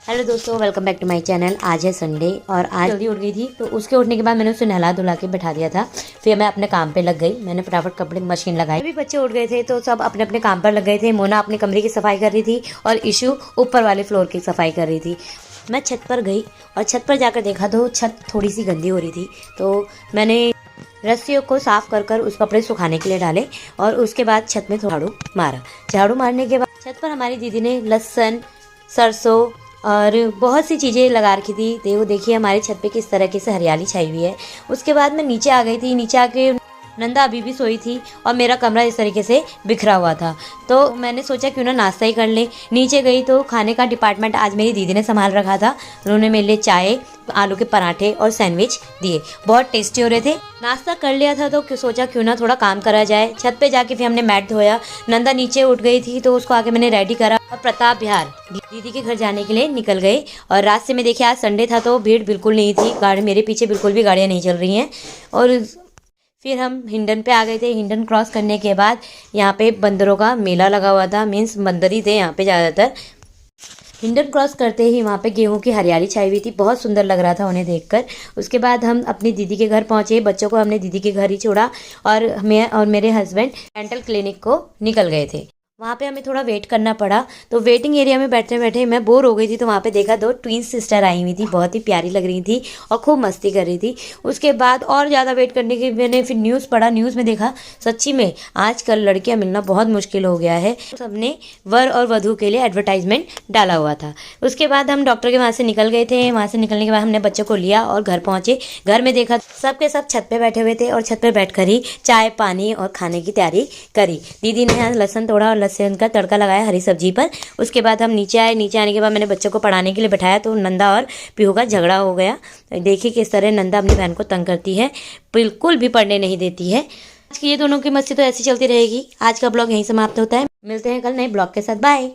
Hello दोस्तों, welcome back to my channel. आज है संडे और आज जल्दी उठ गई थी, तो उसके उठने के बाद मैंने उसे नहला धुला के बैठा दिया था। फिर मैं अपने काम पे लग गई। मैंने फटाफट कपड़े की मशीन लगाई। सभी बच्चे उठ गए थे तो सब अपने अपने काम पर लग गए थे। मोना अपने कमरे की सफाई कर रही थी और इशू ऊपर वाले फ्लोर की सफाई कर रही थी। मैं छत पर गई और छत पर जाकर देखा तो छत थोड़ी सी गंदी हो रही थी। तो मैंने रस्सियों को साफ कर कर उस कपड़े सुखाने के लिए डाले और उसके बाद छत में झाड़ू मारा। झाड़ू मारने के बाद छत पर हमारी दीदी ने लहसुन, सरसों और बहुत सी चीज़ें लगा रखी थी। देखिए हमारे छत पे किस तरह से हरियाली छाई हुई है। उसके बाद मैं नीचे आ गई थी। नीचे आके नंदा अभी भी सोई थी और मेरा कमरा इस तरीके से बिखरा हुआ था। तो मैंने सोचा क्यों ना नाश्ता ही कर ले। नीचे गई तो खाने का डिपार्टमेंट आज मेरी दीदी ने संभाल रखा था। उन्होंने मेरे लिए चाय, आलू के पराठे और सैंडविच दिए। बहुत टेस्टी हो रहे थे। नाश्ता कर लिया था तो सोचा क्यों ना थोड़ा काम करा जाए। छत पे जाके फिर हमने मैट धोया। नंदा नीचे उठ गई थी तो उसको आके मैंने रेडी करा और प्रताप बिहार दीदी के घर जाने के लिए निकल गए। और रास्ते में देखिए आज संडे था तो भीड़ बिल्कुल नहीं थी। गाड़ी मेरे पीछे बिल्कुल भी गाड़ियाँ नहीं चल रही हैं। और फिर हम हिंडन पे आ गए थे। हिंडन क्रॉस करने के बाद यहाँ पे बंदरों का मेला लगा हुआ था। मीन्स बंदर ही थे यहाँ पे ज़्यादातर। हिंडन क्रॉस करते ही वहाँ पे गेहूं की हरियाली छाई हुई थी। बहुत सुंदर लग रहा था उन्हें देखकर। उसके बाद हम अपनी दीदी के घर पहुँचे। बच्चों को हमने दीदी के घर ही छोड़ा और मैं और मेरे हस्बैंड डेंटल क्लिनिक को निकल गए थे। वहाँ पे हमें थोड़ा वेट करना पड़ा। तो वेटिंग एरिया में बैठे बैठे मैं बोर हो गई थी। तो वहाँ पे देखा दो ट्विन सिस्टर आई हुई थी। बहुत ही प्यारी लग रही थी और खूब मस्ती कर रही थी। उसके बाद और ज़्यादा वेट करने के मैंने फिर न्यूज़ पढ़ा। न्यूज़ में देखा सच्ची में आजकल लड़कियाँ मिलना बहुत मुश्किल हो गया है। सबने वर और वधू के लिए एडवर्टाइजमेंट डाला हुआ था। उसके बाद हम डॉक्टर के वहाँ से निकल गए थे। वहाँ से निकलने के बाद हमने बच्चों को लिया और घर पहुँचे। घर में देखा सब के सब छत पे बैठे हुए थे और छत पे बैठकर ही चाय, पानी और खाने की तैयारी करी। दीदी ने यहाँ लहसुन तोड़ा और लहसुन का तड़का लगाया हरी सब्जी पर। उसके बाद हम नीचे आए। नीचे आने के बाद मैंने बच्चों को पढ़ाने के लिए बैठाया तो नंदा और पीहू का झगड़ा हो गया। देखिए किस तरह नंदा अपनी बहन को तंग करती है, बिल्कुल भी पढ़ने नहीं देती है। आज की ये दोनों की मस्ती तो ऐसी चलती रहेगी। आज का ब्लॉग यहीं समाप्त होता है। मिलते हैं कल नए ब्लॉग के साथ। बाय।